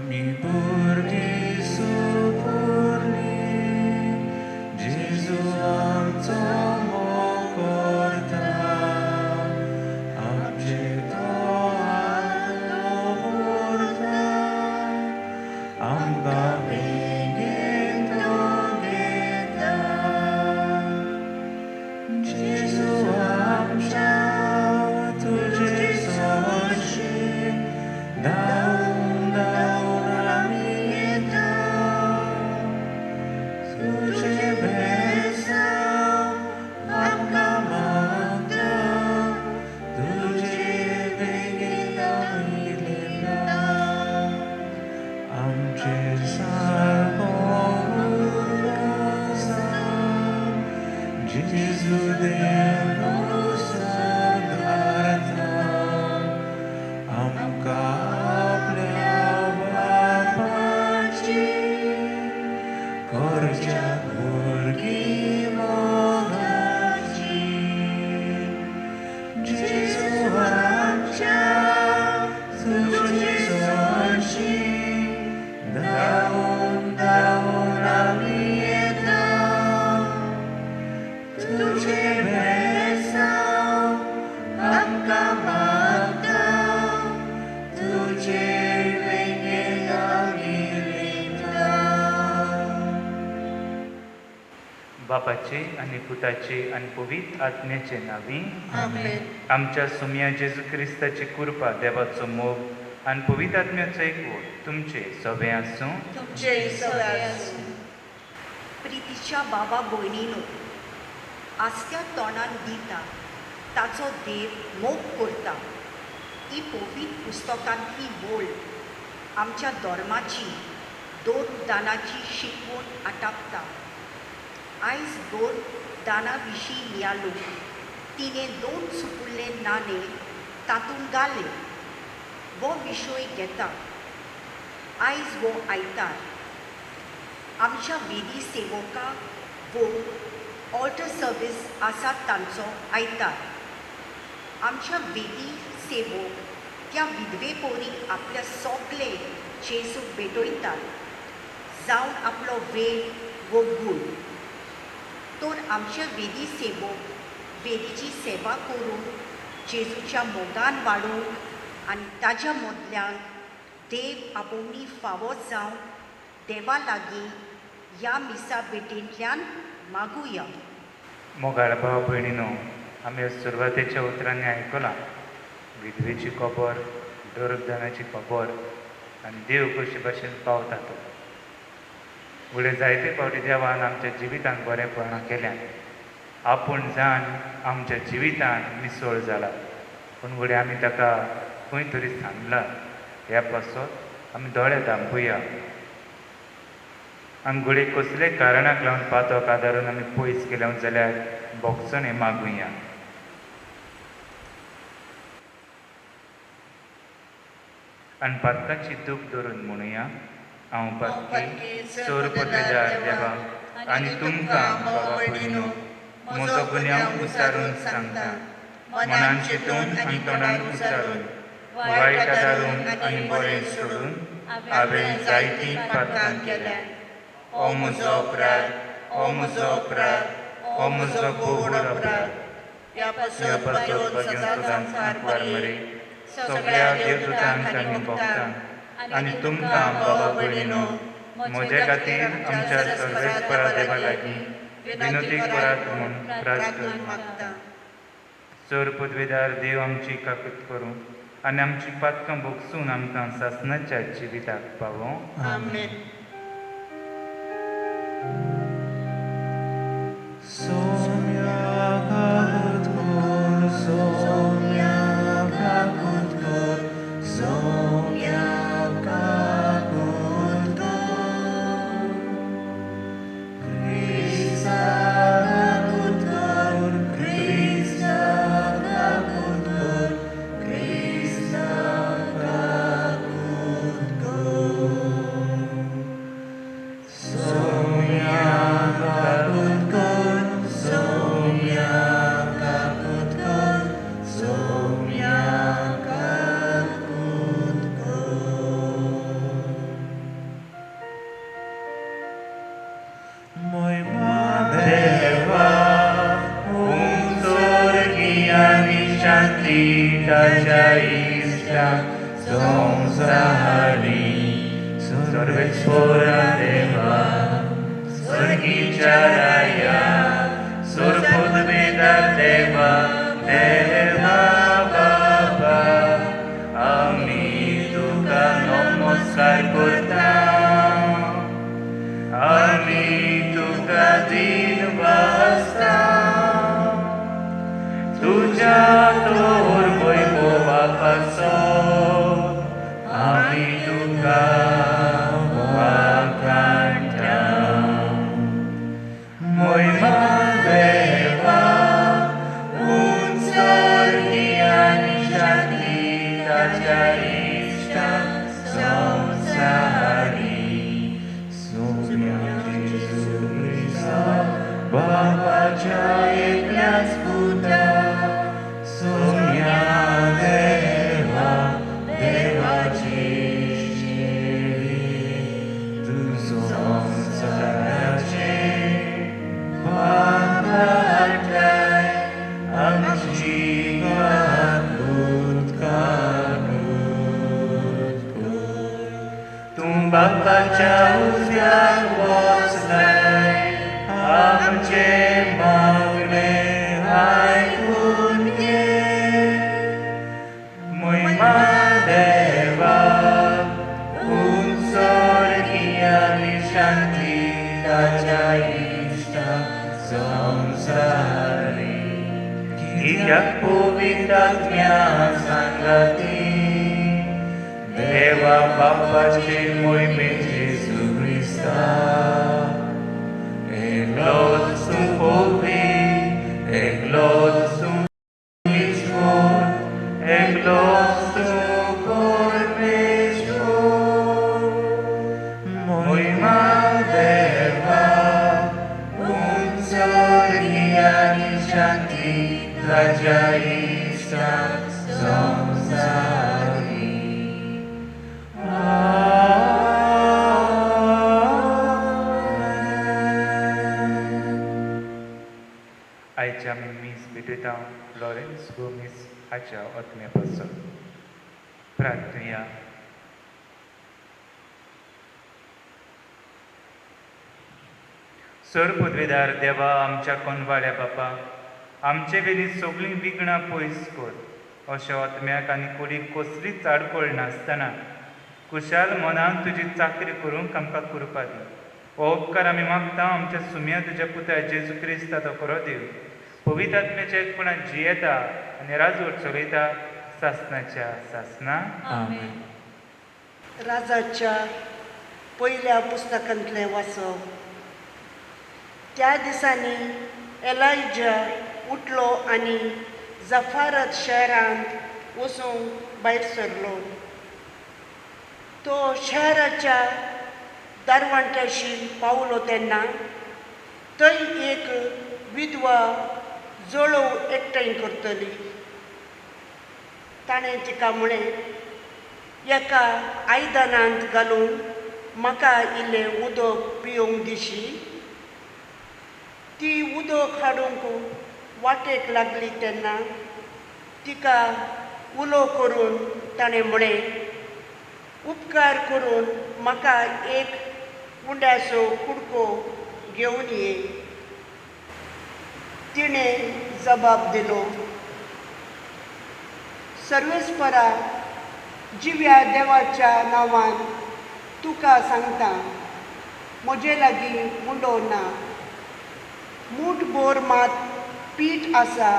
आमी भुरगीं सुपुर्ली जेजू आमचो मोग करता आमचे तो आत्मो उरता आमकां बेगीन तो घेता जेजू आमच्या तुजे सोशी धांवन धांवन आमी येता तुजे बेसांव आमकां मागता तुजे बेगीन आमी येता आमचेर सारको उगडो जावं जेजू देव सुदारता आमकां आपल्या बापाची करच्या भुरगीं मोगाची जेजू आमच्या तुजे सोशी धांवन धांवन आमी येता तुजे बेसांव आमकां मागता तुजे बेगीन आमी येता बापाचे आनी पुताचे आनी पवित्र आत्म्याचे नांवी आमेन. आमच्या सुम्या जेजू क्रिस्ताची कृपा देवाचो मोग आनी पवित्र आत्म्याचो एकवट तुमचे सगळे आसूं. तुमचे सगळे आसूं. प्रितीच्या बाबा भयणीनो आस्त्या तोंडान दिता ताचो देव मोग करता ही पवित्र पुस्तकांतली मोल आमच्या धर्माची दोन दानाची शिकवण आटापता. आयज दोन दाना विशीं लियालो तिणें दोन सुपुल्ले नाणे तातूंत घाले वो विशय घेता. आयज वो आयतार आमच्या वेदी सेवकां वो ऑल्टर सर्वीस आसा तांचो आयतार. आमच्या वेदी सेवक त्या विधवे पोरी आपल्या सोगले जेजूक भेटयतात जावन आपलो वेळ वो गूण. तर आमचे वेदी सेवक वेदीची सेवा करून जेजूच्या मोगान वाडूंक आनी ताज्या मदल्यान देव आपोवणी फावो जावन देवा लागीं ह्या मिसा भेटेंतल्यान मागुया. मोगाळ भाव भयणीनो आमी सुरवातेच्या उतरांनी आयकलां विधवेची खबर दरदानाची खबर आनी देव कशे भाशेन पावता तो. फुडें जायते फावटी देवान आमच्या जिवितांत बरेपणां केल्यान आपूण जाण आमच्या जिवितांत मिसळ जाला पूण फुडें आमी ताका खंय तरी सांडला. ह्या पासत आमी दोळे धांपूया आनी घुडे कसले कारणाक लावन पातोक आदारून आमी पयस गेल्या जाल्यार भोगसण हें मागुया. आनी पातकांची दूख धरून म्हणुया हांव पातकी चोर पदवेदार देवा आनी तुमकां बाबा भयणीनो म्हजो गुन्यांव उचारून सांगता. मनान चिंतून आनी तोंडान उचारून वायट आदारून आनी बरें सोडून हांवें जायतीं पातकां केल्यात. हो म्हजो अपराध, हो म्हजो अपराध, हो म्हजो घोर अपराध. ह्या ह्या पासत पासत बागेवन सदांच सदांच वार मरे सगळ्या देवदूतांक आनी भक्तांक आनी तुमकां बाबा भयणीनो म्हजे खातीर आमच्या सर्वेस्परा देवा लागीं विनोदी करात म्हूण प्रार्थना मागता. चोर पदवेदार देव आमची काकूत करूं आनी आमची पातकां भोगसून आमकां सासणाच्या जिविताक पावों. आमेन. सोम्या काकूत कर सोम्या काकूत कर सोम्या काकूत कर क्रिस्ता काकूत कर क्रिस्ता काकूत कर क्रिस्ता काकूत कर संसारी सर्वेश्वरा देवा स्वर्गीच्या राया सुरपदवेदा देवा देवा बाबा आमी तुका नमस्कार करता आमी तुका दिन वाजता तुझ्या तोर वैभवापासो आमी तुका वाखाणटा महिमा देवा उंच आनी शांती ताच्या इश्टा संसारी सोम्याची सुरिसा बाबाच्या एकल्याच पुता सोम्या देवा देवाची शेळी तुझो संसाराचे वाखाणटाय आमची काकूत तूं बापाच्या उजव्याक वचलाय आमचे मागणे आयकून घे महिमा देवा उंच आनी शांती ताच्या इश्टा संसारी कित्याक पवित्र आत्म्या सांगाती देवा बापाचे मोहिमेचे सुख्रिस्ता एकलोच तूं पवित्र एकलोच तूं ईश्वर एकलोच तूं परमेश्वर महिमा देवा उंच आनी शांती ताच्या इश्टा संसारी आयच्या आमी मीस भेटयता लॉरेन्स गोमीस हाच्या आत्म्या पासून प्रार्थया सर पदवेदार देवा आमच्या कोनवाड्या बापा आमचे वेली सगळीं विघ्नां पयस कर अशा आत्म्याक आनी कोडीक कसलीच आडखळ नासतना कुशाल मनान तुजी चाकरी करूंक आमकां कृपा दी हो उपकार आमी मागता आमच्या सुम्या तुज्या पुता जेजू क्रिस्ता तो खरो देव पवित्र आत्म्याच्या एकपणान जियेता आनी राजवट चलयता सासनाच्या सासना राजाच्या पयल्या पुस्तकांतलें वाचप त्या दिसांनी एलायजा उठलो आनी जफारत शहरांत वचूंक भायर सरलो तो शहराच्या दारवंट्याशी पावलो तेन्ना थंय एक विधवा जळोव एकठांय करतली ताणें तिका म्हळें एका आयदनांत घालून म्हाका इल्लें उदक पिवंक दिशी ती उदक हाडूंक वाटेक लागली तेन्ना तिका उलो करून ताणें म्हळें उपकार करून म्हाका एक उंड्याचो कुडको घेवन ये तिणें जबाब दिलो सर्वेस्परा जिव्या देवाच्या नांवान तुका सांगता म्हजे लागीं मुंडो ना मूठभर मात पीठ आसा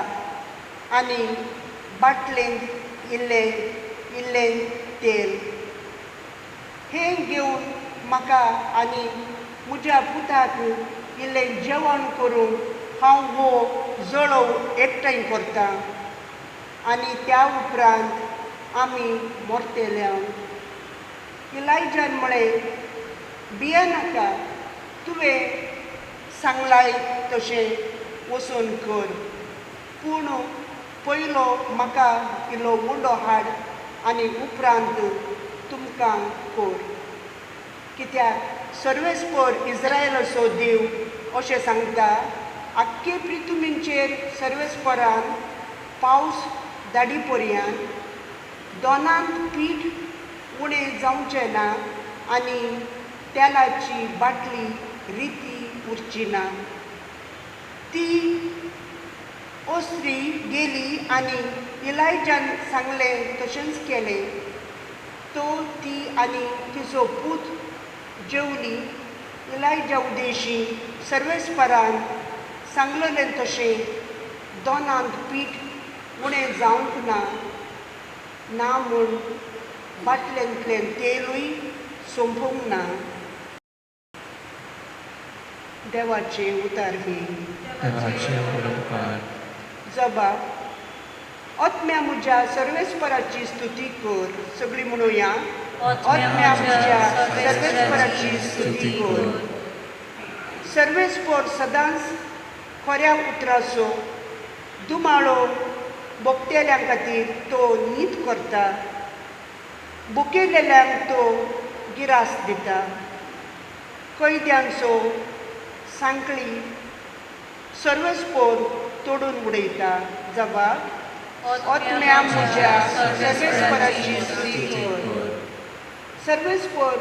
आनी बाटलेंत इल्लें तेल हें घेवन म्हाका आनी म्हज्या पुताक इल्लें जेवण करून हांव हो जळोव एकठांय करतां आनी त्या उपरांत आमी मोरतेल्या इलायजान म्हळें भियेनाका तुवें सांगलाय तशें वचून कर पूण पयलो म्हाका इल्लो मुंडो हाड आनी उपरांत तुमकां कोर कित्याक सर्वेस्पर इस्रायलाचो देव अशें सांगता आख्खे पृथ्वीचेर सर्वेस्परान पावस धाडी पर्यंत दोनांत पीठ उणें जावचें ना आनी तेलाची बाटली रिती उरची ना. ती ओसरी गेली आनी इलायजान सांगलें तशेंच केलें. तो ती आनी तिचो पूत जेवली. इलायजा उदेशी सर्वेस्परान सांगलेलें तशें दोनांत पीठ उणें जावंक ना म्हूण बाटलेंतलें तेलूय सोंपूंक ना. देवाचें उतर ही. देवाचे उलोवकार. जबाब. ओतम्या म्हज्या सर्वेस्पराची स्तुती कर. सगळीं म्हणुया. ओतम्या म्हज्या सर्वेस्पराची स्तुती कर. सर्वेस्पर सदांच खऱ्या उतराचो दुमाळो भोगतेल्यां खातीर तो नीत करता. बुकेलेल्यांक तो गिरास दिता. कैद्यांचो सांकळी सर्वेस्पर तोडून उडयता. जबाब. ओतम्या म्हज्या सर्वेस्पराची स्तुती कर. सर्वेस्पर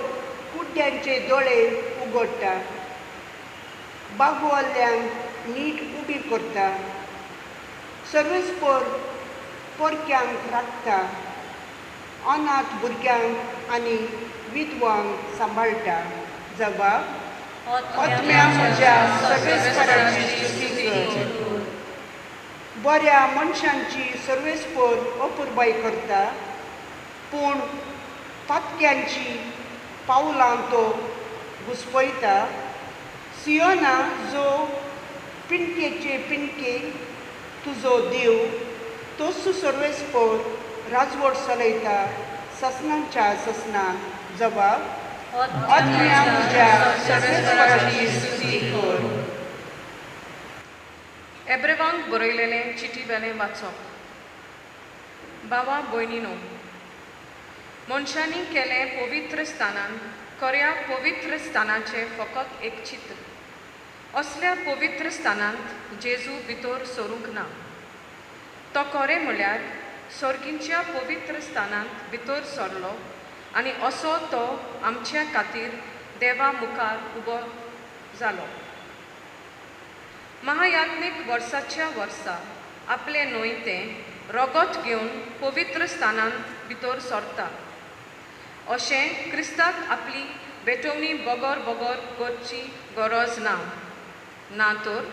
कुड्ड्यांचे दोळे उगडटा. बागुवल्ल्यांक नीट उबी करता. सर्वेस्पर पोरक्यांक राखता. अनाथ भुरग्यांक आनी विधवांक सांबाळटा. जबाब. ओतम्या म्हज्या सर्वेस्पराची स्तुती कर. बऱ्या मनशांची सर्वेस्पर अपुरबाय करता. पूण पातक्यांची पावलां तो घुस्पयता. सियोना जो पिणकेचे पिणके तुजो देव, तोच सर्वेस्पर राजवट चलयता ससनांच्या ससनान. जबाब. ओतम्या म्हज्या सर्वेस्पराची स्तुती कर. एब्रेवांक बरयलेलें चिटीवेलें वाचप. भावा भयणीनो, मनशांनी केलें पवित्र स्थानान खऱ्या पवित्र स्थानाचें फकत एक चित्र. असल्या पवित्र स्थानांत जेजू भितर सरूंक ना. तो खरें म्हळ्यार सर्गींच्या पवित्र स्थानांत भितर सरलो आनी असो तो आमच्या खातीर देवा मुखार उबो जालो. महायात्नीक वर्साच्या वर्सा आपले नोयतें रगत घेवन पवित्र स्थानांत भितर सरता. अशें क्रिस्ताक आपली भेटवणी बगर करची गरज ना तर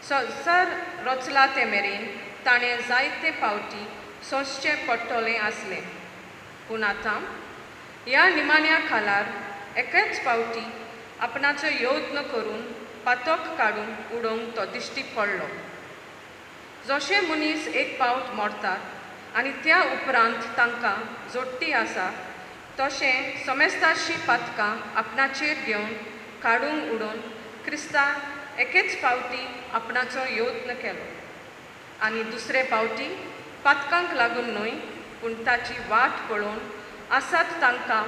संवसार रचला ते मेरेन ताणें जायते फावटी सोंसचें पडटलें आसलें. पूण आतां ह्या निमाण्या खालार एकेच फावटी आपणाचो यत्न करून पातक काडून उडोवंक तो दिश्टी पडलो. जशे मनीस एक फावट मरतात आनी त्या उपरांत तांकां जोडटी आसा, तशें समेस्ताची पातकां आपणाचेर घेवन काडूंक उडोवन क्रिस्ता एकेच फावटी आपणाचो यत्न केलो. आनी दुसरे फावटी पातकांक लागून न्हय पूण ताची वाट पळोवन आसात तांकां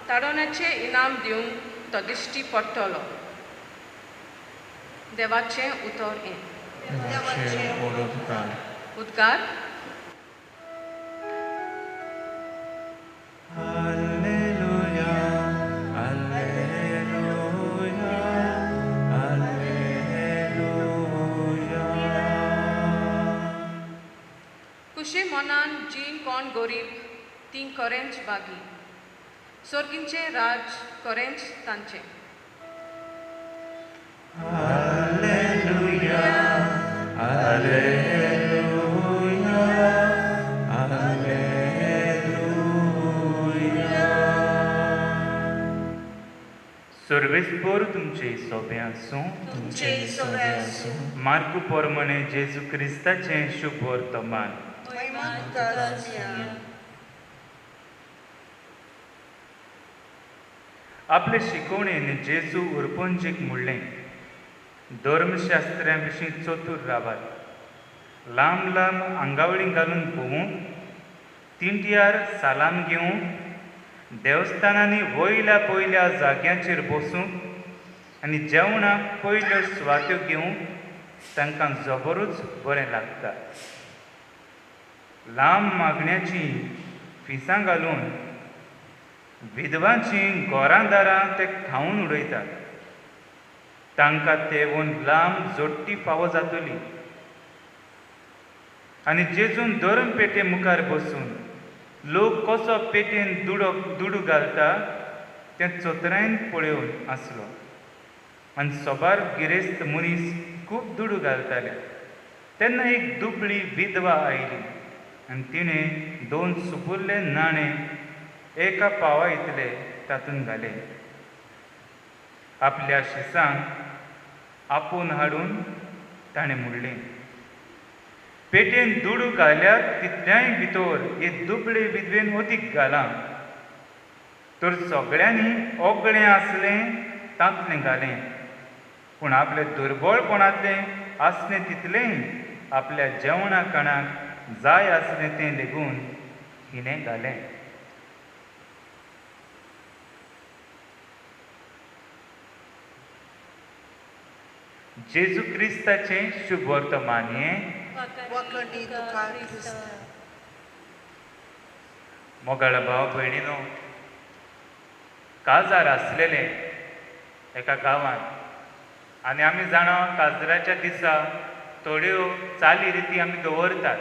ताडोण्याचें इनाम दिवंक तो दिश्टी पडटलो. देवाचें उतर हें. देवाचे उलोवकार. उद्गार. Hallelujah, hallelujah, hallelujah. खुशी मनान जी कोण गरीब ती खरेंच बागी. सर्गींचें राज खरेंच तांचें. Hallelujah, hallelujah, hallelujah. सर्वेस्पर तुमचे सोबे आसूं. तुमचे सोबे आसूं. मार्क पोरमणे जेजू क्रिस्ताचें शुभ वर्तमान. महिमा तुका आसूं. आपले शिकवणेन जेजू उरपंजीक म्हणलें, धर्मशास्त्र्यां विशीं चतूर रावात. लांब लांब आंगावळी घालून पोवूंक, तिंट्यार सालाम घेवंक, देवस्थानांनी वयल्या जाग्यांचेर बसूंक आनी जेवणाक पयल्यो सुवात्यो घेवंक तांकां जबरूच बरें लागता. लांब मागण्याची फिसां घालून विधवांची घरांदारां ते खावन उडयतात. तांकां तेवून लांब जोडटी फावो जातली. आनी जेजून धर्म पेटे मुखार बसून लोक कसो पेटेन दुडू घालता तें चोतरायन पळयोवन आसलो. आनी सोबार गिरेस्त मनीस खूब दुडू घालताले. तेन्ना एक दुबळी विधवा आयली आनी तिणें 2 सुपुर्ले नाणे एका पावा इतले तातूंत घाले. आपल्या शिसांक आपूण हाडून ताणें म्हणलें, पेटेन दुडू घाल्यात तितल्याय भितर हे दुबळे विधवेन अदीक घालां. तर सगळ्यांनी ओगळें आसलें तांतलें घालें, पूण आपल्या दुर्बळपणांतलें आसलें तितलेंय आपल्या जेवणा खाणाक जाय आसलें तें लेगून हिणें घालें. जेजू क्रिस्ताचें शुभ वर्तमान हें वखणी तुका क्रिस्त. मोगाळ भाव भयणीनो, काजार आसलेले एका गांवांत आनी आमी जाणा काजराच्या दिसा थोड्यो चाली रिती आमी दवरतात.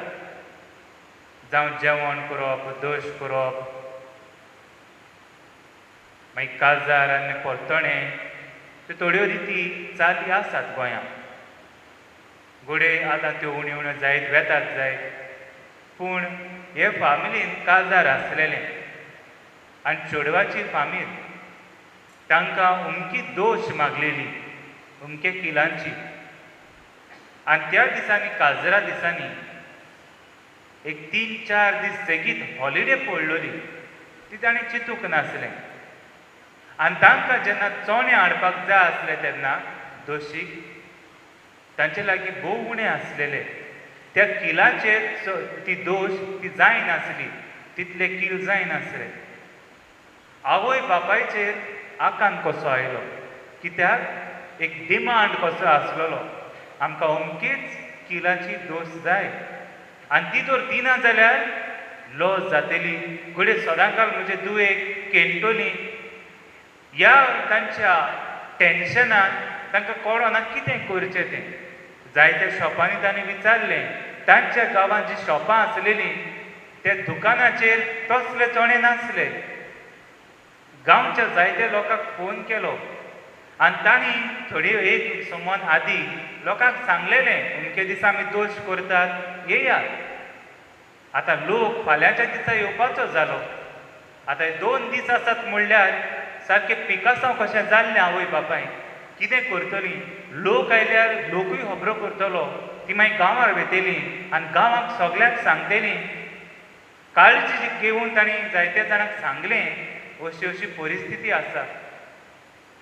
जावं जेवण करप, दोश करप, मागीर काजार आनी परतणें, त्यो थोड्यो रिती चाली आसात गोंयांत. घोडे आतां त्यो उण्यो उण्यो जायत वेतात जायत, पूण हे फामिलीन काजार आसलेलें आनी चेडवाची फामील तांकां उमकी दोश मागलेली, उमके किलांची. आनी त्या दिसांनी काजरा दिसांनी एक 3-4 दीस सेगीत हॉलिडे पडलोली. ती ताणें चिंतूंक नासलें. आनी तांकां जेन्ना चोणे हाडपाक जाय आसलें तेन्ना दोशीक तांचे लागीं भोव उणें आसलेले. त्या किलाचेर ती दोश ती जायनासली, तितले कील जायनासले. आवय बापायचेर आकांत कसो आयलो, कित्याक एक डिमांड कसो आसलेलो, आमकां अमकीच किलाची दोस जाय. आनी ती तर दिना जाल्यार लॉस जातली, घोडे सदांकाल म्हजे दुवेक केंटोली. ह्या तांच्या टेन्शनान तांकां कळना कितें करचें तें. जायत्या शॉपांनी तांणी विचारलें. तांच्या गांवांत जीं शॉपां आसलेलीं त्या दुकानाचेर तसले चणे नासले. गांवच्या जायत्या लोकांक फोन केलो आनी तांणी थोडी एक समन आदीं लोकांक सांगलेलें, अमके दिसा आमी दोश करतात, येयात. आतां लोक फाल्यांच्या दिसा येवपाचो जालो. आतां हे 2 दीस आसात म्हणल्यार सारकें पिकासांव कशें जाल्लें आवय बापाय. कितें करतलीं? लोक आयल्यार लोकूय खबरो करतलो. ती मागीर गांवार वेतेलीं आनी गांवांक सगळ्यांक सांगतलीं. काळजी घेवन तांणी जायत्या जाणांक सांगलें अशी अशी परिस्थिती आसा.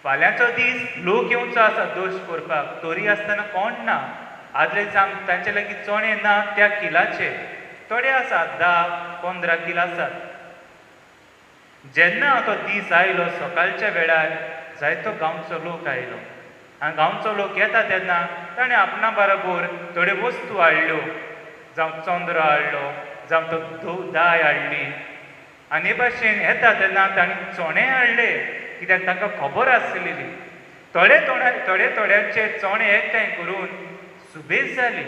फाल्यांचो दीस लोक येवचो आसा दोश करपाक, तोरी आसतना कोण ना. आदले दिसा तांचे लागीं चणे ना त्या किलाचे. थोडे आसात 10-15 किल आसात. जेन्ना तो दीस आयलो सकाळच्या वेळार जायतो गांवचो लोक आयलो. आनी गांवचो लोक येता तेन्ना ताणें आपणा बरोबर थोड्यो वस्तू हाडल्यो. जावं चंद्र हाडलो, जावं तो दाय हाडली. आनी हे भाशेन येता तेन्ना ताणें चणे हाडले, कित्याक तांकां खबर आसलेली. थोड्यांचे चणे एकठांय करून सुबेज जाली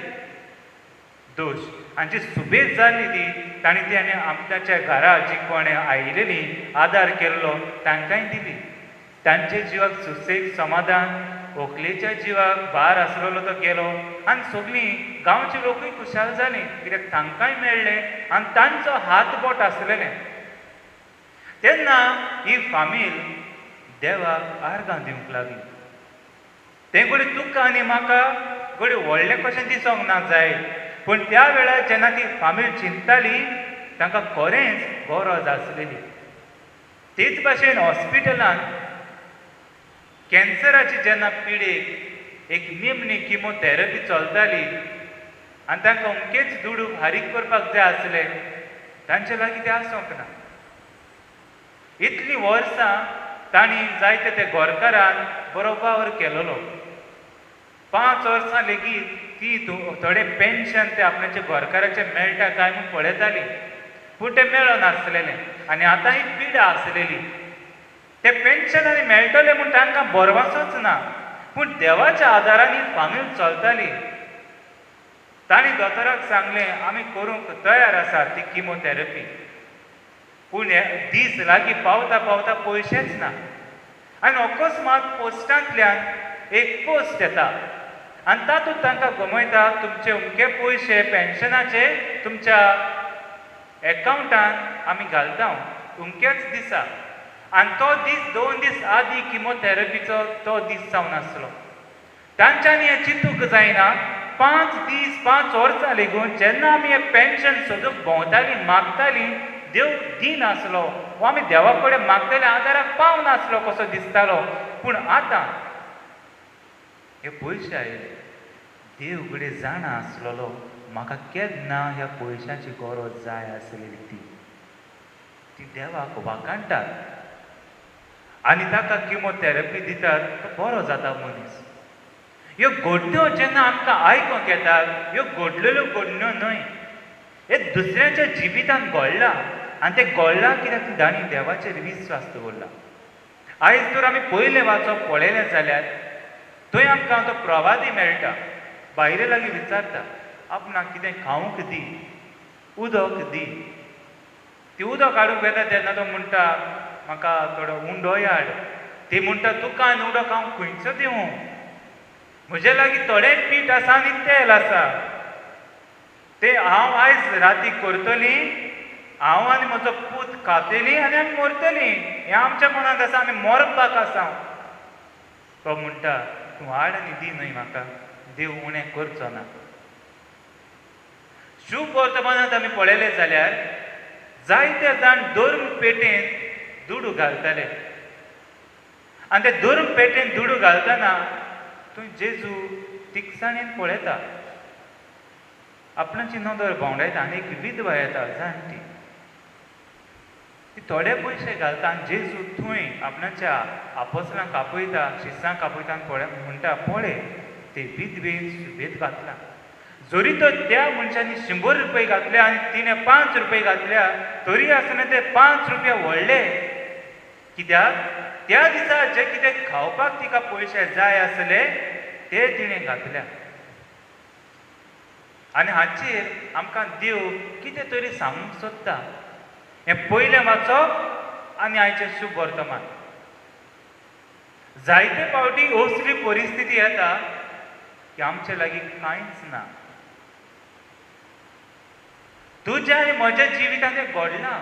दोश. आनी जी सुबेज जाल्ली ती तांणी आपणाच्या घरा जी कोण आयिल्लीं आदार केल्लो तांकांय दिली. तांचे जिवाक सुसेग समाधान, व्हंकलेच्या जिवाक भार आसलेलो तो गेलो. आनी सगळीं गांवची लोकूय खुशाल जालीं, कित्याक तांकांय मेळ्ळें आनी तांचो हातबोट आसलेलें. तेन्ना ही फामील देवाक आर्गां दिवंक लागली. तें घोडी तुका आनी म्हाका घोडी व्हडलें कशें दिसोंक ना जाय, पूण त्या वेळार जेन्ना ती फामील चिंतताली तांकां खरेंच गरज आसलेली. तेच भाशेन हॉस्पिटलांत कॅन्सराची जेन्ना पिडेक एक निमणी किमोथेरपी चलताली आनी तांकां अमकेच दुडूक हारीक करपाक जाय आसलें, तांचे लागीं तें आसोंक ना. इतलीं वर्सां तांणी जायते ते गोरकारान बरो वावर केलोलो. 5 वर्सां लेगीत ती थोडे पेन्शन ते आपणाच्या गोरकाराचे मेळटा काय म्हूण पळयताली, पूण तें मेळनासलेलें. आनी आतां ही पिडा आसलेली. ते पेन्शन आनी मेळटले म्हूण तांकां बरवासोच ना, पूण देवाच्या आदारांनी फामील चलताली. तांणी दोतोराक सांगलें आमी करूंक तयार आसा ती किमोथेरपी, पूण हे दीस लागीं पावता पावता पयशेच ना. आनी अकस्मात पोस्टांतल्यान एक पोस्ट येता आनी तातूंत तांकां गमयता तुमचे अमके पयशे पेन्शनाचे तुमच्या एकावंटांत आमी घालता अमकेच दिसा. आनी तो दीस 2 दीस आदीं किमोथेरपीचो तो दीस जावन आसलो. तांच्यांनी हें चिंतूंक जायना 5 दीस 5 वर्सां लेगून जेन्ना आमी हें पेन्शन सोदूंक भोंवतालीं मागतालीं देव दिनासलो वो आमी देवा कडेन मागताले आदाराक पावनासलो कसो दिसतालो. पूण आतां हे पयशे आयले. देव कडेन जाणा आसलेलो म्हाका केन्ना ह्या पयशांची गरज जाय आसलेली ती देवाक वाकाणटात आनी ताका किमोथेरपी दितात तो बरो जाता मनीस. ह्यो घडण्यो जेन्ना आमकां आयकूंक येतात ह्यो घडलेल्यो घडण्यो न्हय, हे दुसऱ्याच्या जिवितांत घडला आनी ते घडला कित्याक तांणी देवाचेर विस्वास दवरला. आयज तर आमी पयलें वाचप पळयलें जाल्यार थंय आमकां तो प्रवादी मेळटा. बायले लागीं विचारता आपणाक कितें खावंक दी, उदक दी. ती उदक हाडूंक येता तेन्ना तो म्हणटा म्हाका थोडो उंडो हाड. ती म्हणटा तुका आनी उदक हांव खंयचो दिवं, म्हजे लागीं थोडें पीठ आसा आनी तेल आसा, ते हांव आयज राती करतलीं, हांव आनी म्हजो पूत खातलीं आनी आमी मरतलीं. हें आमच्या मनांत आसा, आमी मरपाक आसा. तो म्हणटा तूं हाड आनी दी न्हय म्हाका, देव उणें करचो ना. शुभ वर्तमानांत आमी पळयलें जाल्यार जायते जाण धर्म पेटेन दुडू घालताले आनी ते धर्म पेटेन दुडू घालतना थंय जेजू तिकसाणेन पळयता. आपणाची नदर भोंवडायता आनी एक विधवा येता जाणटी. ती थोडे पयशे घालता आनी जेजू थंय आपणाच्या आपोसलांक आपयता, शिसांक आपयता आनी म्हणटा पळय ते विधवेन सुबेद घातला. जरी तर त्या मनशांनी 100 रुपये घातल्या आनी तिणें 5 रुपये घातल्या तरी आसतना ते 5 रुपया व्हडले. कित्याक त्या दिसा जे कितें खावपाक तिका पयशे जाय आसले ते तिणें घातल्या. आनी हाचेर आमकां देव कितें तरी सांगूंक सोदता. हें पयलें वाचप आनी आयचें शुभ वर्तमान. जायते फावटी असली परिस्थिती येता की आमचे लागीं कांयच ना. तुज्या आनी म्हज्या जिवितांत हें घडलां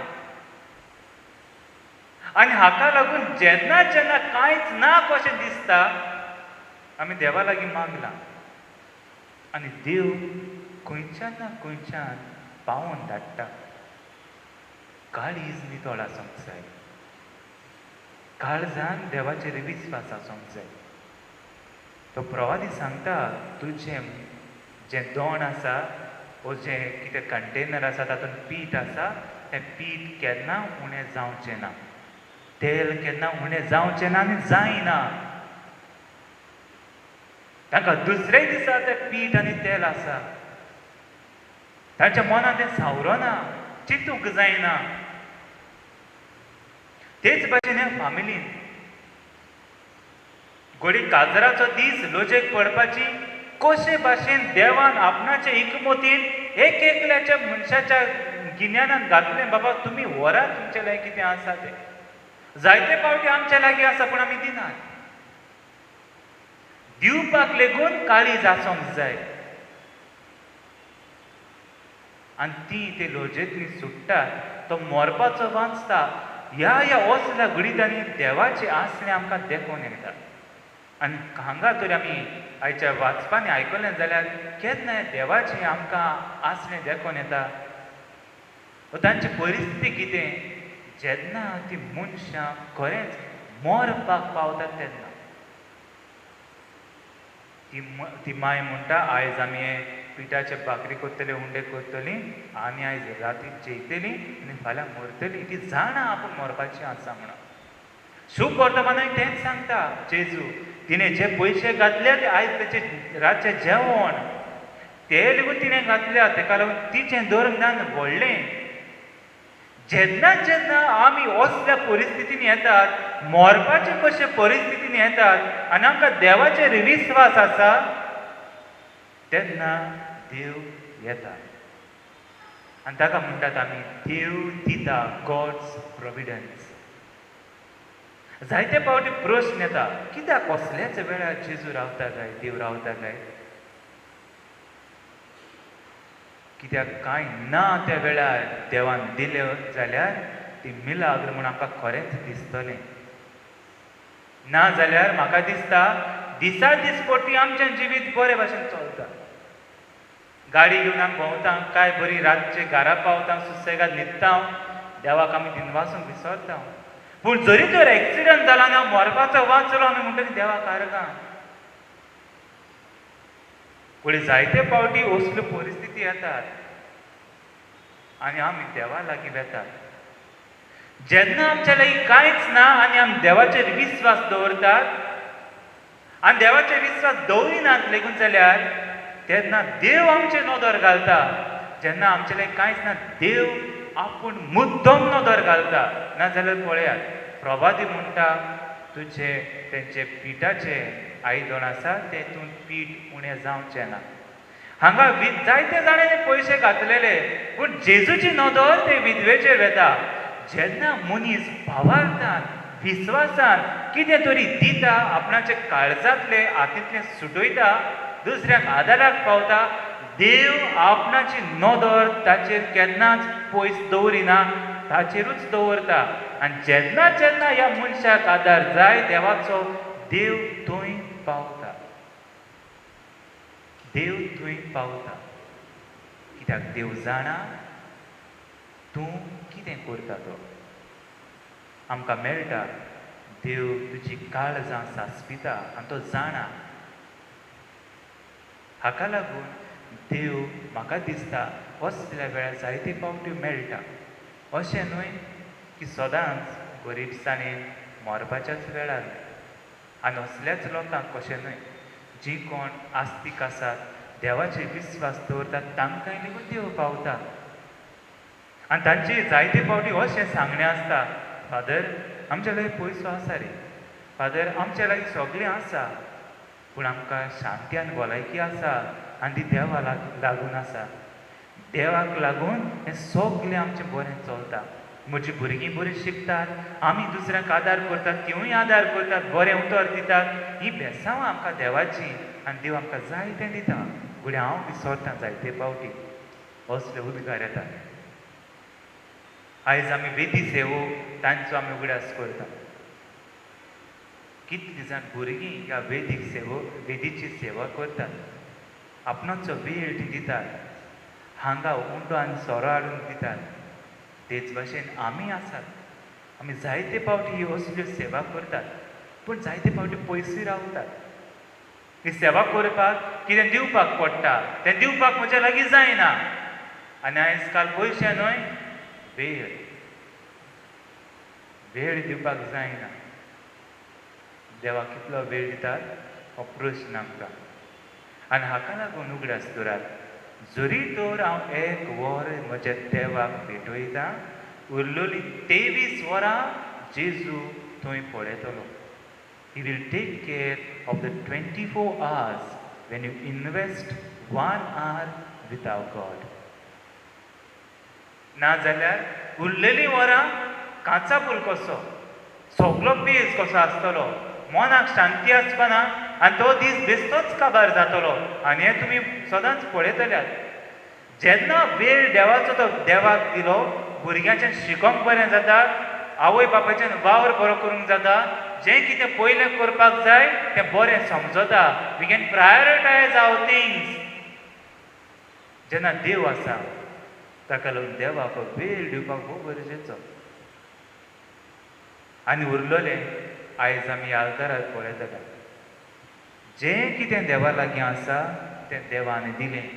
आनी हाका लागून जेन्ना जेन्ना कांयच ना कशें दिसता आमी देवा लागीं मागलां आनी देव खंयच्यान ना खंयच्यान पावोवन धाडटा. काळीज नितळ आसूंक जाय, काळजान देवाचेर विस्वास आसूंक जाय. तो प्रवादी सांगता तुजें जें दोण आसा वो जें कितें कंटेनर आसा तातूंत पीठ आसा तें पीठ केन्ना उणें जावचें ना, तेल केन्ना उणें जावचें ना आनी जायना. तांकां दुसरे दिसा तें पीठ आनी तेल आसा. तांच्या मनांत तें सावरना, चिंतूंक जायना. तेच भाशेन ह्या फामिलीन घोडी काजराचो दीस लोजेक पडपाची कशे भाशेन देवान आपणाच्या इकमतीन एक एकल्याच्या मनशाच्या गिन्यानान घातलें बाबा तुमी व्हरा तुमचे लागीं कितें आसा तें. जायते फावटी आमच्या लागीं आसा पूण आमी दिनात. दिवपाक लेगून काळीज आसूंक जाय. आनी ती ते लोजेंतली सुट्टात, तो मरपाचो वाचता. ह्या असल्या घडींनी देवाचे आसणे आमकां देखून येता. आनी हांगा तर आमी आयच्या वाचपांनी आयकलें जाल्यार केन्ना देवाची आमकां आसणे देखून येता. तांची परिस्थिती कितें जेन्ना ती मनशां खरेंच मरपाक पावतात तेन्ना ती माय म्हणटा आयज आमी हे पिठाचे भाकरी करतले, उंडे करतली आनी आयज राती जेयतली आनी फाल्यां मरतली. ती जाणा आपूण मरपाची आसा म्हणून. शुभ वर्तमानाक तेंच सांगता जेजू. तिणें जे पयशे घातले ते आयज तेचे रातचें जेवण ते लेगून तिणें घातल्या. ताका लागून तिचें धर्मदान व्हडलें. जेन्ना जेन्ना आमी असल्या परिस्थितीन येतात, मरपाचे कशे परिस्थितीन येतात आनी आमकां देवाचेर विस्वास आसा, तेन्ना देव येता आनी ताका म्हणटात आमी देव दिता, गॉड्स प्रोविडन्स. जायते फावटी प्रश्न येता, कित्याक कसल्याच वेळार जेजू रावता काय, देव रावता काय? कित्याक कांय ना त्या वेळार देवान दिलें जाल्यार ती मिलाग्र म्हूण आमकां खरेंच दिसतलें. ना जाल्यार म्हाका दिसता दिसा दिसपट्टी आमचें जिवीत बरे भाशेन चलता. गाडी घेवन आमी भोंवता, काय बरी रातचे घरा पावता, सुसेगाद न्हिदता, देवाक आमी दिनवासून विसरता. पूण जरी तर एक्सिडंट जाला आनी हांव मरपाचो वाचलो, आमी म्हणटली देवाक आर्गां. पुढे जायते फावटी असल्यो परिस्थिती येतात आनी आमी देवा लागीं वेतात. जेन्ना आमच्या लागीं कांयच ना आनी आमी देवाचेर विस्वास दवरतात आनी देवाचेर विस्वास दवरिनात लेगून जाल्यार तेन्ना देव आमचेर नदर घालता. जेन्ना आमचे लागीं कांयच ना, देव आपूण मुद्दम नदर घालता. नाजाल्यार पळयात, प्रभादी म्हणटा तुजे तेंचे पिठाचे आयदन आसा तेतून पीठ उणें जावचें ना. हांगा जायते जाणांनी पयशे घातलेले, पूण जेजूची नदर ते विधवेचेर वेता. जेन्ना मनीस भावार्थान, विस्वासान कितें तरी दिता, आपणाचे काळजांतले हातींतले सुटयता, दुसऱ्याक आदाराक पावता, देव आपणाची नदर ताचेर केन्नाच पयस दवरिना, ताचेरूच दवरता. आनी जेन्ना जेन्ना ह्या मनशाक आदार जाय देवाचो, देव थंय पावता. देव थंय पावता. कित्याक देव जाणा तूं कितें करता तो. आमकां मेळटा देव तुजी काळजां सांस्पिता आनी तो जाणा. हाका लागून देव म्हाका दिसता असल्या वेळार जायते फावटी मेळटा. अशें न्हय की सदांच गरीबसाणेन मरपाच्याच वेळार. आनी असल्याच लोकांक कशें न्हय, जीं कोण आस्तीक आसात, देवाचेर विस्वास दवरतात, तांकांय लेगून देव पावता. आनी तांची जायते फावटी अशें सांगणें आसता, फादर आमचे लागीं पयसो आसा रे, फादर आमचे लागीं सगळें आसा, पूण आमकां शांती आनी भलायकी आसा आनी ती देवा लागून आसा. देवाक लागून हें सगळें आमचें बरें चलता. म्हजीं भुरगीं बरीं शिकतात, आमी दुसऱ्यांक आदार करतात, तिवूय आदार करतात, बरें उतर दितात. ही बेसांवां आमकां देवाची आनी देव आमकां जाय तें दिता. फुडें हांव विसरतां जायते फावटी असले उद्गार येता. आयज आमी वेदी सेवो तांचो आमी उगडास करता. कितलीं जाण भुरगीं ह्या वेदीची सेवा करतात, आपणाचो वेळ दितात, हांगा उंडो आनी सोरो हाडून दितात. तेच भाशेन आमी आसात, आमी जायते फावटी ह्यो असल्यो सेवा करतात, पूण जायते फावटी पयसूय रावतात. ही सेवा करपाक कितें दिवपाक पडटा, तें दिवपाक म्हज्या लागीं जायना. आनी आयज काल पयशे न्हय, वेळ दिवपाक जायना. देवाक कितलो वेळ दितात हो प्रश्न आमकां. आनी हाका लागून उगडास करात, जरी तर हांव 1 वर म्हज्या देवाक भेटयता, उरलेलीं 23 वरां जेजू थंय पळयतलो. He will take care of the 24 hours when you invest 1 hour without God. ना जाल्यार उरलेलीं वरां कांचापूल कसो, सगळो पेज कसो आसतलो, मनाक शांती आसपाना आनी तो दीस बेश्टोच काबार जातलो. आनी हें तुमी सदांच पळयतल्यात. जेन्ना वेळ देवाचो तो देवाक दिलो, भुरग्यांचें शिकोवंक बरें जाता, आवय बापायच्यान वावर बरो करूंक जाता, जें कितें पयलें करपाक जाय तें बरें समजता. We can prioritise our things. जेन्ना देव आसा ताका लागून देवाक वेळ दिवपाक खूब गरजेचो. आनी उरलेलें आयज आमी आल्तारार पळयतले, जें कितें देवा लागीं आसा तें देवान दिलें.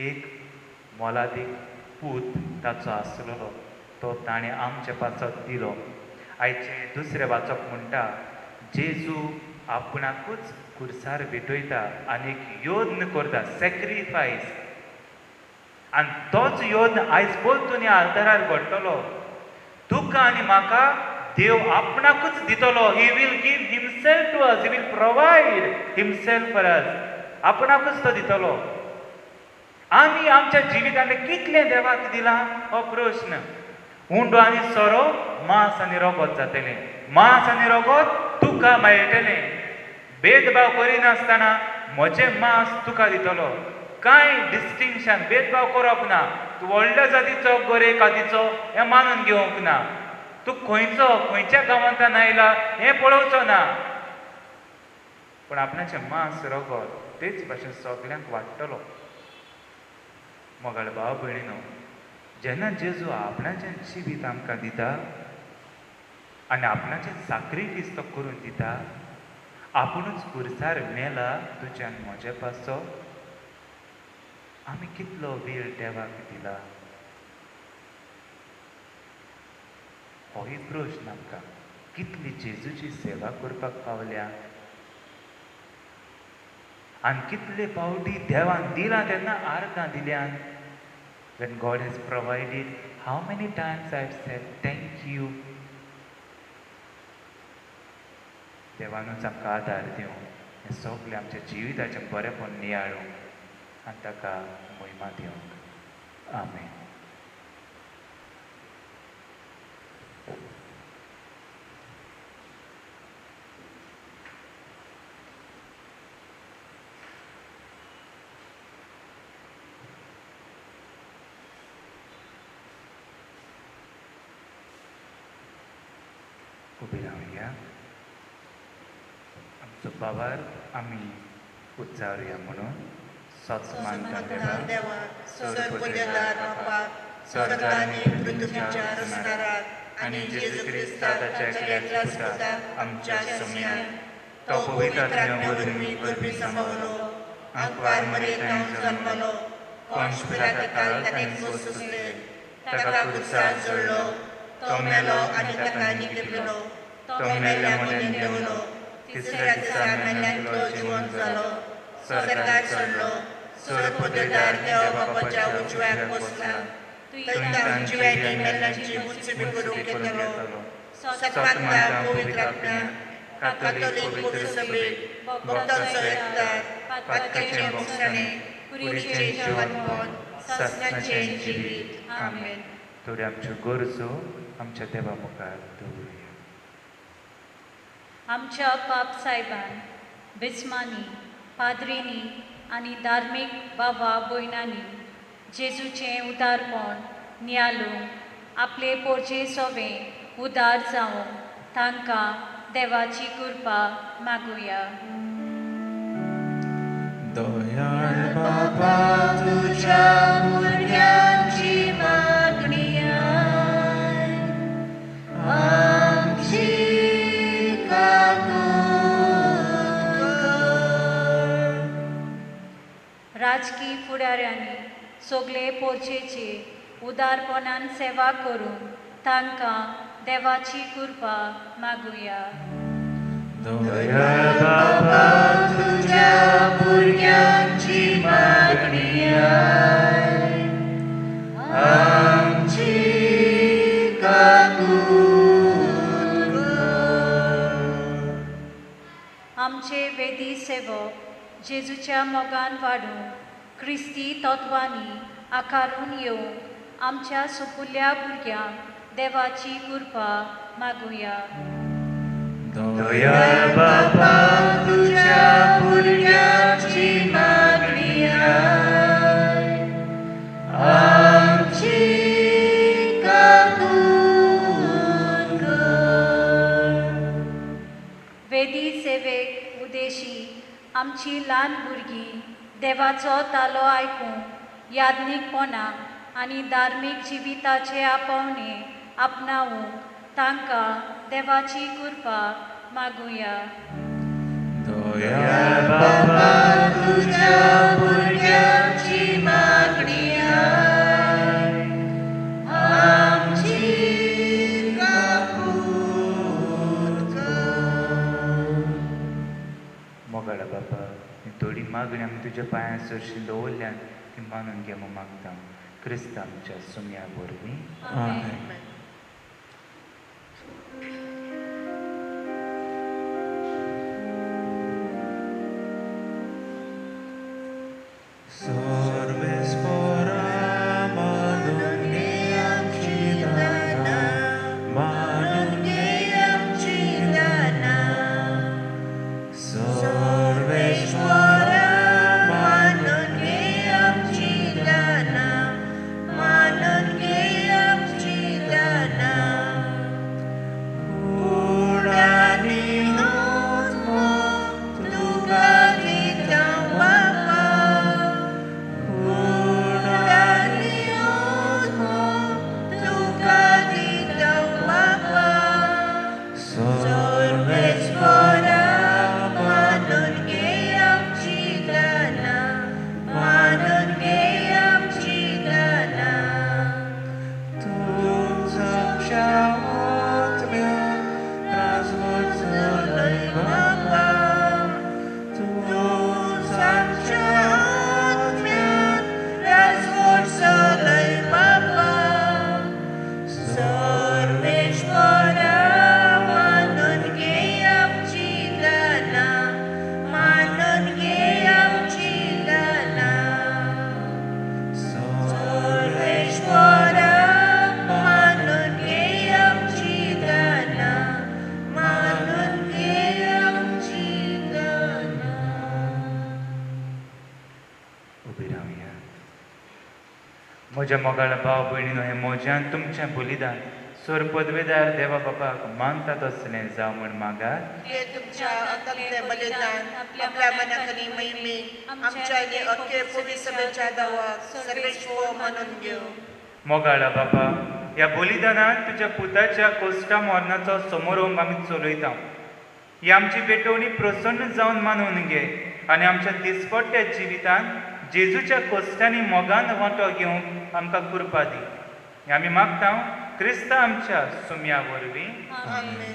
एक मोलादीक पूत ताचो आसलेलो, तो ताणें आमच्या पासत दिलो. आयचे दुसरे वाचक म्हणटा, जेजू आपणाकूच खुर्सार भेटयता आनी एक यत्न करता, सॅक्रिफायस. आनी तोच योद्ध आयज परतून ह्या आल्तारार घडटलो. तुका आनी म्हाका देव आपणाकूच दितलो. He will give himself to us. He will provide himself for us. आपणाकूच तो दितलो. आमी आमच्या जिवितांतलें कितलें देवाक दिलां हो प्रश्न. हुंडो आनी सोरो मांस आनी रगत जातलें. मांस आनी रगत तुका मेळटलें. भेदभाव करिनासतना म्हजें मांस तुका दितलो. कांय डिस्टिंक्शन भेदभाव करप ना. तूं व्हडल्या जातीचो गरे कातीचो हें मानून घेवंक ना. तूं खंयच्या गांवांतल्यान आयला हें पळोवचो ना. पूण आपणाचें मांस रगत तेच भाशेन सगल्यांक वाडटलो. मोगाळ भाव भयणीनो, जेन्ना जेजू आपणाचें जिवीत आमकां दिता आनी आपणाचें सॅक्रिफीस तो करून दिता, आपुणूच खुरसार मेला तुज्यान म्हजे पासो. आमी कितलो वेळ देवाक दिला होय प्रश्न आमकां. कितली जेजूची सेवा करपाक पावल्या आनी कितले फावटी देवान दिलां तेन्ना आर्गां दिल्यान. When God has provided, how many times I've said thank you. देवानूच आमकां आदार दिवं. हें सगळें आमच्या जिविताचें बरेंपण नियाळूंक आनी ताका महिमा दिवंक. आमेन. उबी रावया. आमचो बाबार आमी उच्चारुया म्हणून. सच मानता देवा, सर्वोदयदार बापा, स्वर्गार आनी पृथ्वीच्या असणारात आनी जेजू ख्रिस्ता ताच्या एकल्याच पुता आमच्या समयान तो पवित्र आत्म्यावरून गर्भी संभवलो, अंकवार मरेतां जल्मलो, कोंश पिलाता काळांत ताणें सोंसले, ताका क्रुसार जळलो, तो मेलो आनी ताका निखिलो, तो मेल्ल्या मदें देंवलो, तिसऱ्या दिसा मेल्ल्यांतलो जिवंत जालो, स्वर्गार चडलो, सर्वोदयदार देवा बापाच्या उजव्याक बसला, थंय जिव्यांनी मेल्ल्यांची मुत्सुबी करूंक येतलो. सत्मांता पवित्र आत्म्या, कातोलीक पवित्र सभेक, भक्तांचो एकठांय, पातकाचें भोगसाणें, कुडीचें जेवणपण, सस्नाचें जिवीत. आमेन. थोड्यो आमच्यो गरजो आमच्या देवा मुखार दवरुया. आमच्या पाप साहेबान, बिस्मानी, पाद्रीनी आनी धार्मीक बाबा भयणांनी जेजूचें उदारपण नियाळूंक आपले पोरचे सोबें उदार जावंक तांकां देवाची कृपा मागुया. दयाळ बाबा तुझ्या भुरग्यांची मागणी आय, आमची काकूट कर. राजकी फुडाऱ्यांनी सगळे पोरचेची उदारपणान सेवा करून तांकां देवाची कृपा मागुया. दयाळ बाबा तुझ्या भुरग्यांची मागणी आय, आमची काकूट कर. आमचे वेदी सेवक जेजूच्या मोगान वाडून क्रिस्ती तत्वांनी आकारून येवंक आमच्या सुपुल्या भुरग्यांक देवाची कृपा मागुया. दयाळ बाबा तुझ्या भुरग्यांची मागणी आय, आमची काकूट कर. वेदी सेवेक उदेशी आमची ल्हान भुरगीं देवाचो तालो आयकूंक याज्ञीकपणाक आनी धार्मीक जिविताचे आपोवणे आपणावंक तांकां देवाची कृपा मागुया. दयाळ बाबा तुझ्या भुरग्यांची मागणी आय, आमची काकूट कर. मोगाळा बाबा, ही थोडी मागणी आमी तुज्या पांयां सरशी दवरल्यान ती मानून घे म्हूण मागता. क्रिस्त आमच्या सुम्या वरवीं आमेन. Sorvespora manun geam chidana, manun geam chidana. Sorvespora manun geam chidana, manun geam chidana. Urani hutmo tugani tawapa. Urani hutmo tugani tawapa. Sorvespora manun geam chidana, manun geam chidana. Tudzakcia otmię, razwodzonej mapa. Tudzakcia otmię, razwodzonej mapa. Sorvespora manun geam chidana, manun geam chidana. Sorvespora manun geam chidana, manun geam chidana. उबी रावया. म्हज्या मोगाळ भाव भयणीनो हें मोज्यान तुमचें बलिदान सोर पदवेदार देवा बापाक मानता तसलें जावं म्हण मागात. हे तुमच्या अतल्य बलिदान आपल्या मनाकनी महिमे आमच्या आणि अख्खे पवित्र सभेच्या दावाक सर्वेश्वर म्हणून घेऊ. मोगाळा बापा, ह्या बलिदानात तुज्या पुताच्या कोश्टा मरणाचो समारोह आमी चलयता. ही आमची पेटोवणी प्रसन्न जावन मानून घे आनी आमच्या दिसपट्ट्या जिवितान जेजूच्या कोश्टांनी मोगान वांटो घेवंक आमकां कृपा दी. हें आमी मागता क्रिस्त आमच्या सुम्या वरवीं. आमेन.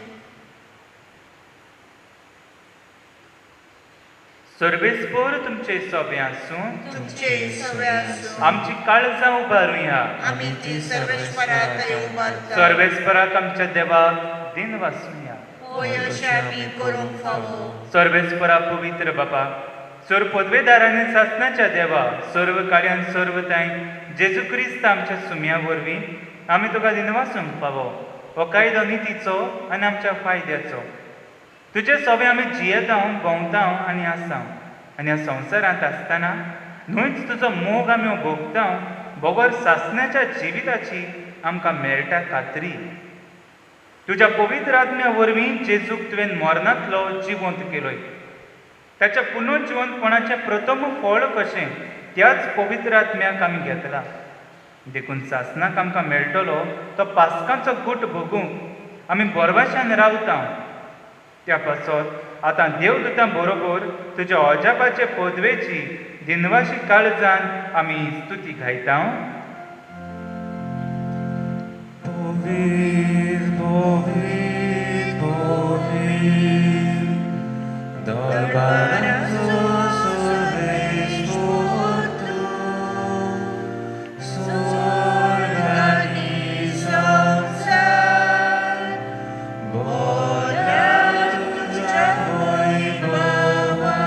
सर्वेस्पर तुमचे सोबे आसूं. तुमचे सगळे आसूं. आमची काळजां उबारुया. आमी ती सर्वेश्वराक उबारता. सर्वेस्पराक आमच्या देवाक दिन वासुया. होय अशें आमी करूंक फावो. सर्वेस्परा पवित्र बापा, सोर पदवेदारांनी सासणाच्या देवा, सर्व कार्यान सर्वताय जेजू क्रिस्त आमच्या सुम्या वरवीं आमी तुका दिनवासूंक फावो. हो कायदो नितीचो आनी आमच्या फायद्याचो. तुजे सोबे आमी जियेता, भोंवता आनी आसा. आनी ह्या संवसारांत आसतना न्हूच तुजो मोग आमी भोगता, बरोबर सासणाच्या जिविताची आमकां मेळटा खात्री. तुज्या पवित्र आत्म्या वरवीं जेजूक तुवें मरणांतलो जिवंत केलोय. ताच्या पुनर्जिवंतपणाचें प्रथम फळ कशें त्याच पवित्र आत्म्याक आमी घेतला. देखून सासणाक आमकां मेळटलो तो पास्कांचो गूट भोगूंक आमी बरभाशान रावता. त्या पासत आतां देवदूतां बरोबर तुज्या अजापाचे पदवेची दिनवाशी काळजान आमी स्तुती गायता. Povir, povir, povir, Dolbarazo sorvespor tu, sorganizar, Bola tuja vojbava,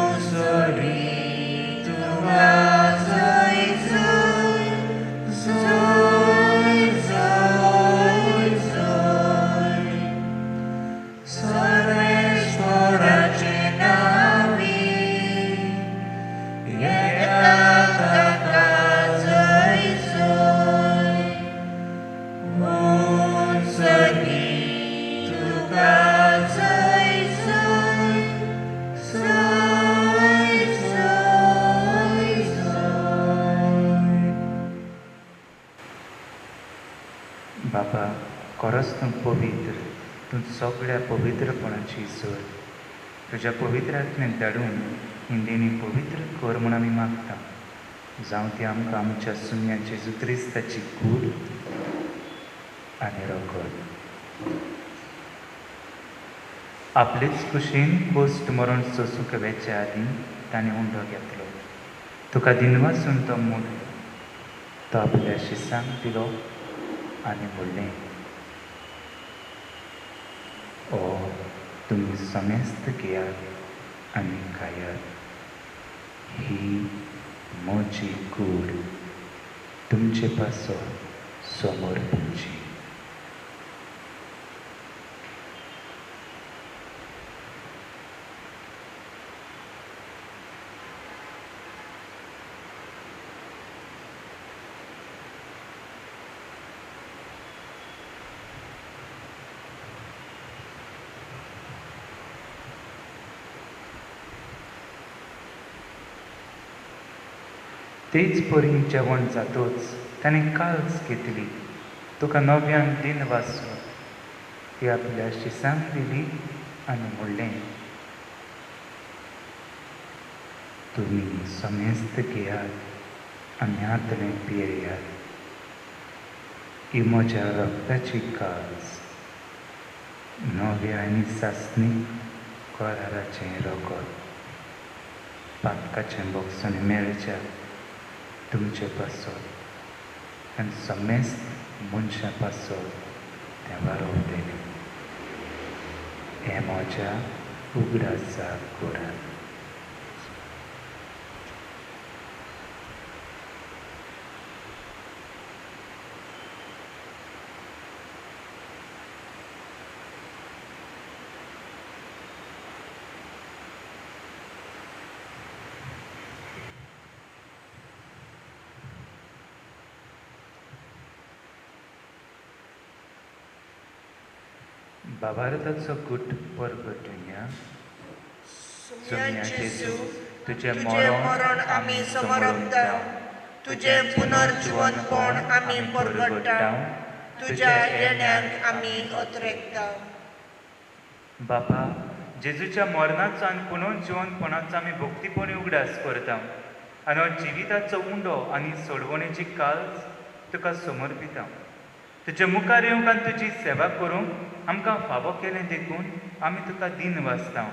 Usori tuva zoi zoi, zoi zoi zoi. Sorvespora nawi, Yekataka zoi zoi, Unsani tuka zoi zoi, zoi zoi zoi. बाबा, खरोच तूं पवित्र, तूं सगळ्या पवित्रपणाची इसर. तुज्या पवित्र आत्म्याक धाडून हिंदेनी पवित्र कर म्हूण आमी मागता. जावं ती आमकां आमच्या सुन्या जेजू क्रिस्ताची कूड आनी रोखड. आपलेच कुशीन कोस्ट मरण सोसूंक वेच्या आदीं ताणें उंडो घेतलो. तुका दिनवासून तो मूठ तो आपल्या शिसांक दिलो आनी म्हणलें, ओ तुमी समेस्त घेयात आनी खायात, ही म्हजी कूड तुमचे पासो समोर तुमची. तेच परीन जेवण जातोच ताणें काळज घेतली, तुका नव्यान दिन वाचलो, ती आपल्या शिसांक दिली आनी म्हणलें, तुमी समेस्त घेयात आनी आतलें पियेयात, ही म्हज्या रक्ताची काळज, नव्या आनी सासणीक कराराचें रगत, पातकाचें बोगसून मेळच्या तुमचे पासत आनी समेस्त मनशां पासत तें वारोवतलें. हें म्हज्या उगडासा कोरार. बाबारताचो गुट परगटुया. सुम्या जेजू, तुझे मरण आमी समरभता, तुझे पुनर्जीवनपण आमी परगट्टा, तुझ्या येण्याक आमी अत्रेकता. बाबा, जेजूच्या मरणाचो आनी पुनर्जीवनपणाचो आमी भक्तीपणी उगडास करता आनी हो जिविताचो उंडो आनी सोडवणेची काळज तुका समर्पिता. तुजे मुखार येवंक आनी तुजी सेवा करूंक आमकां फावो केलें देखून आमी तुका दिन वाचता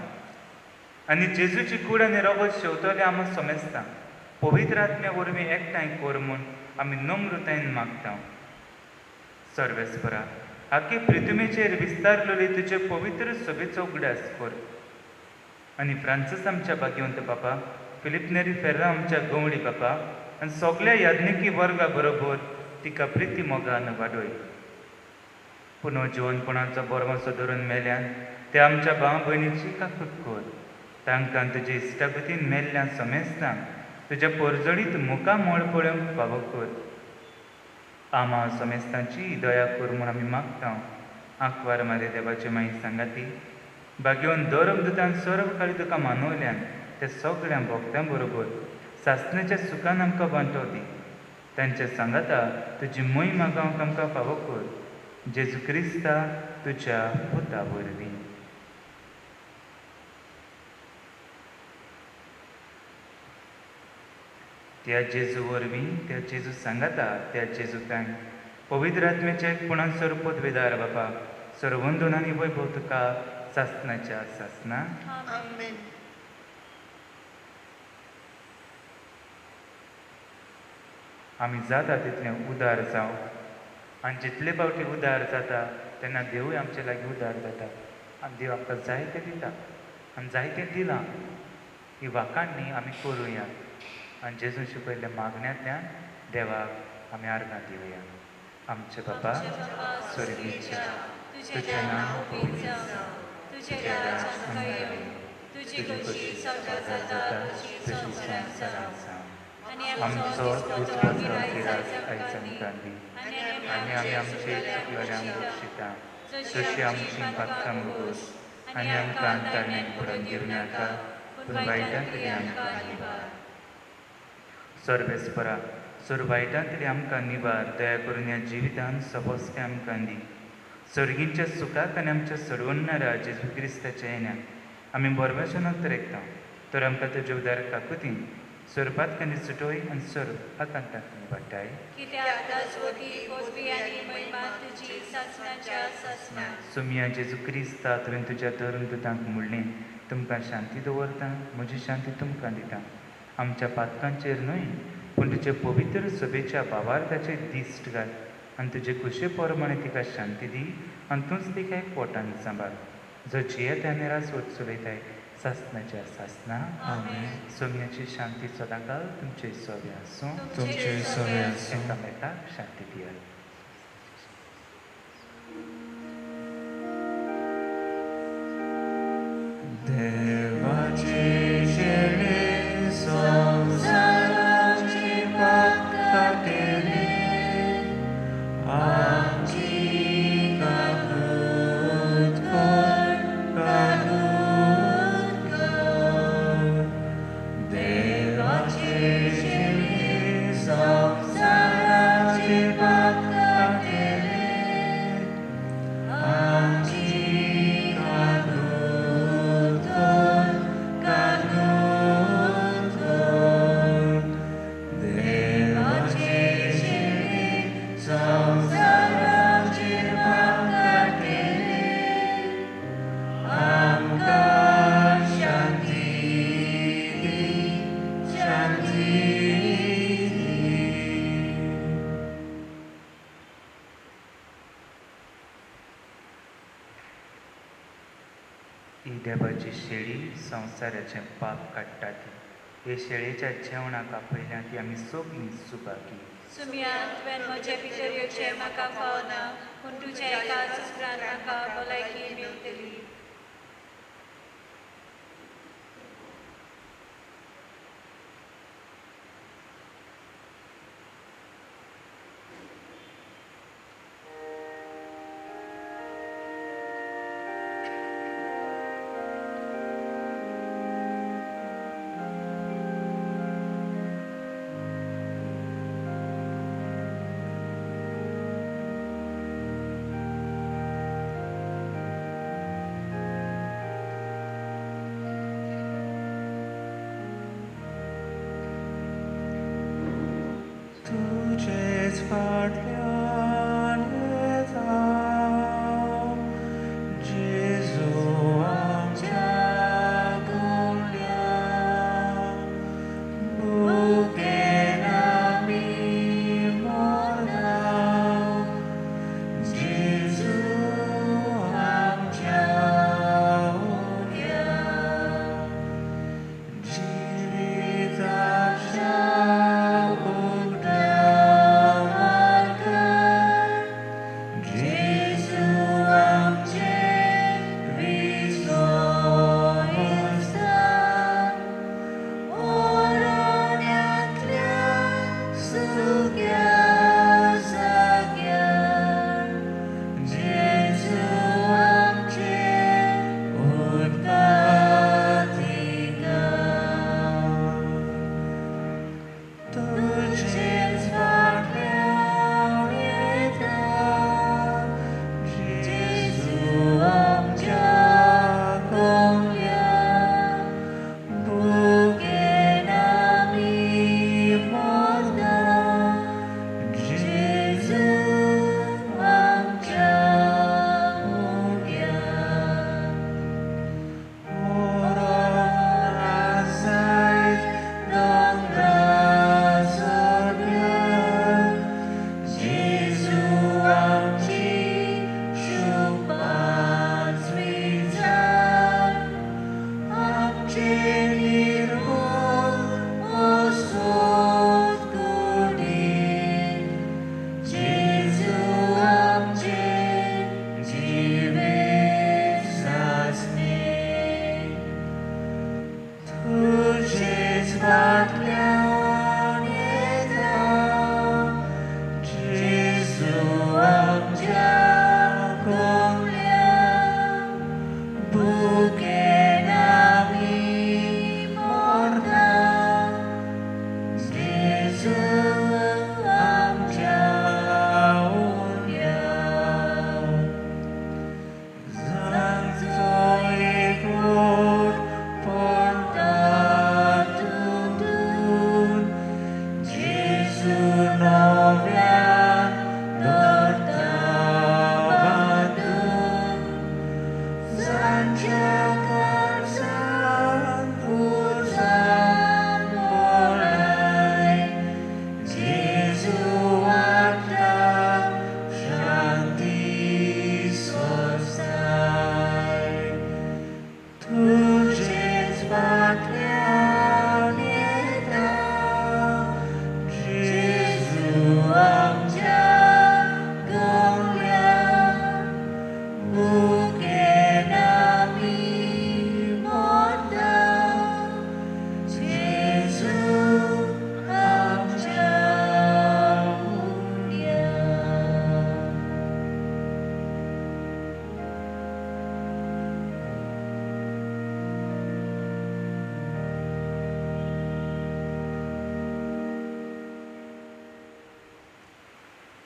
आनी जेजूची कूड आनी रगत शेवतले आमी समेजता. पवित्र आत्म्या वरवीं एकठांय कर म्हूण आमी नम्रतायेन मागता. सर्वेस्परा, आख्खे पृथ्वीचेर विस्तारलेली तुजे पवित्र सभेचो उगडास कर आनी फ्रांसीस आमच्या भाग्यवंत बाबा, फिलिप नेरी फेर्रा आमच्या गवळी बाबा आनी सगळ्या याज्ञिकी वर्गा बरोबर तिका प्रिती मोगान वाडय. पुनर्जीवनपणाचो बोरमासो धरून मेल्यान ते आमच्या भाव भयणीची काकूट कर. तांकां तुजे इश्टागतीन मेल्ल्या समेस्तांक तुज्या परजळीत मुखां मोळ पळोवंक फावो कर. आमा समेस्तांची दया कर म्हूण आमी मागता. आंकवार मारे देवाचे माई सांगाती भाग्यवन दरमदुतान सर्व काळी तुका मानवल्यान ते सगळ्या भक्तां बरोबर सासणेच्या सुखान आमकां वांटो दी. तांच्या सांगाता तुजी मोही मागोवंक आमकां फावो कर. जेजू क्रिस्ता तुज्या पुता वरवीं. त्या जेजू वरवीं, त्या जेजू सांगाता, त्या जेजूकांय पवित्र आत्म्याच्या एकपणान सरपद वेदार बाबा, सर्वंदन आनी वैभव तुका सासणाच्या सासना. आमेन. आमी जाता तितलें उदार जावं आनी जितले फावटी उदार जाता तेन्ना देवूय आमचे लागीं उदार जाता आनी देव आमकां जाय तें दिता आनी जाय तें दिलां. ही वाखाणणी आमी करुया आनी जेजू शिकयल्ल्या मागण्यांतल्यान देवाक आमी आर्गां दिवया. आमचे बाबा स्वर्गीच्या, तुजें नांव पवित्र जावं, तुजें राज्य येवं, तुजी कशी सगळ्या जाता तशी संवसारांत जावं. आमचो दिसपत्र गिरायक आयज आमकां दी आनी आमी आमचे चुकलेल्यांक बक्षिता जशी आमची पातकां मुगोस आनी आमकां अंतरण्याक पडून दिवं नाका पूण वायटांतली आमकां निवार. सर्वेस्परा, वायटांतली आमकां निवार. दया करून ह्या जिवितांत सपोसतें आमकां दी. सर्गींच्या सुखाक आनी आमच्या सोडवणाऱ्या जेजू क्रिस्ताच्या येण्याक आमी बरभशेन रेखता. तर आमकां तुज्या उदार काकुतीन स्वरुपात कनी सुटोय आनी स्वरूप आकांतांतली वाटाय. सुमिया जेजू क्रिस्ता तुवें तुज्या धर्मदुतांक म्हणलें, तुमकां शांती दवरता, म्हजी शांती तुमकां दिता. आमच्या पातकांचेर न्हय पूण तुजे पवित्र सभेच्या भावार्थाचे दिश्ट घाल आनी तुजे कुशे प्रमाणे तिका शांती दी आनी तूंच तिका एक पोटान सांबाळ जो जियेत आनी रास वच चलयताय सासणाच्या सासना सोम्याची शांती सदांकाल तुमचे सोबे आसूं तुमचे सोबे आसूं. एकामेकाक शांती दियात. देवाचे शेळे संसाराची पातका केली आमची काकूत कर काकूत कर देवाचे शेळे संसाराची पातका केली आमची काकूत कर काकूत कर देवाचे शेळे संसाराची पातका केली आमकां शांती दी शांती दी. ही देवाची शेळी संवसाराचें पाप काडटा ती हे शेळेच्या जेवणाक आपयल्या ती आमी सगळीं सुखाकी सुमयान तुवें म्हजे भितर येवचें म्हाका फावना पूण तुज्या एकाच उतरान म्हाका भलायकी मेळटली. तुजेच फाटल्यान येता जेजू आमच्या गुंड्या बुकेन आमी मोरना जेजू आमच्या उड्या जिविताच्या उगड्या मार्गार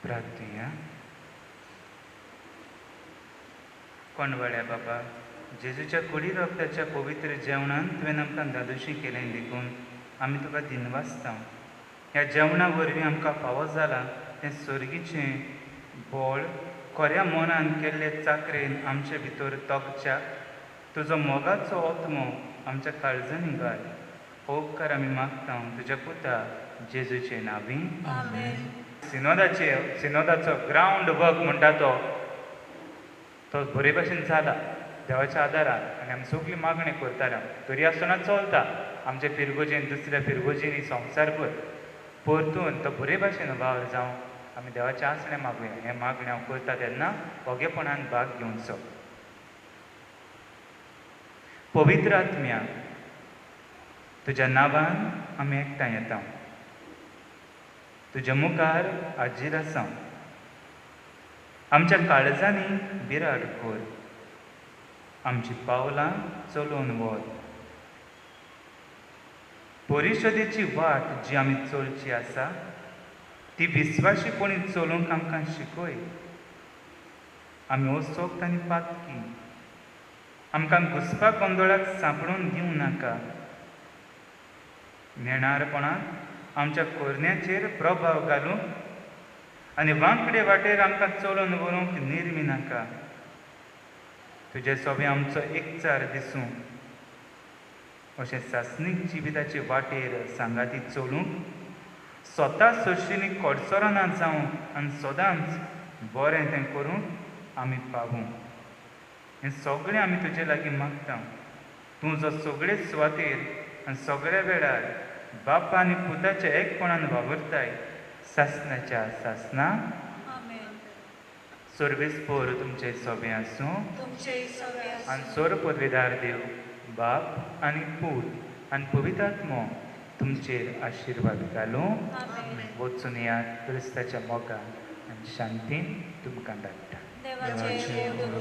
प्रार्थया. कोणवळ्या बाबा, जेजूच्या कुडी रोगताच्या पवित्र जेवणान तुवें आमकां दादोशी केलें देखून आमी तुका दिनवासता. ह्या जेवणा वरवीं आमकां फावो जाला तें सर्गीचें बळ खऱ्या मनान केल्ले चाकरेन आमचे भितर तोगच्या तुजो मोगाचो ओतमो आमच्या काळजांनी घाल. हो उपकार आमी मागता तुज्या पुता जेजूचे नांवी. आमेन. सिनोदाचो ग्रावंड वर्क म्हणटा तो बरे भशेन जाला देवाच्या आदारान आनी आमी सगळी मागणी करताले तरी आसतना चलता आमच्या फिरगोजेन दुसऱ्या फिरगोजींनी संवसारभर परतून तो बरे भशेन वावर जावं आमी देवाचें आसणें मागुया. हें मागणें हांव करता तेन्ना ओगेपणान भाग घेवचो. पवित्र आत्म्या, तुज्या नांवान आमी एकठांय येता. तुज्या मुखार हाजीर आसा. आमच्या काळजांनी बिराड कर. आमची पावलां चलोवन वच. परिशदेची वाट जी आमी चलची आसा ती विस्वाशीपणी चलूंक आमकां शिकय. आमी ओसोक्त आनी पातकी. आमकां घुसपा गोंदळाक सांपडून दिवं नाका. नेणारपणान आमच्या कोरण्याचेर प्रभाव घालूंक आनी वांकडे वाटेर आमकां चलोवन व्हरूंक निर्मी नाका. तुजें सोबें आमचो एकचार दिसूं अशें सासणीक जिविताचे वाटेर सांगाती चलूंक स्वता सोशिनी कोडसोरां ना जावं आनी सदांच बरें तें करूंक आमी पावूं. हें सगळें आमी तुजे लागीं मागता. तूं जो सगळे सुवातेर आनी सगळ्या वेळार बापा आनी पुताच्या एकपणान वावरताय सासणाच्या सासना. आमेन. सर्वेस्पोर तुमचें सोबें आसूं तुमचे सगळे आनी सोर पदवीदार देव बाप आनी पूत आनी पवित्र आत्मो तुमचेर आशिर्वाद घालूं. आमेन. वचून यात क्रिस्ताच्या मोगान आनी शांतीन तुमकां धाडटा. देवाचे देव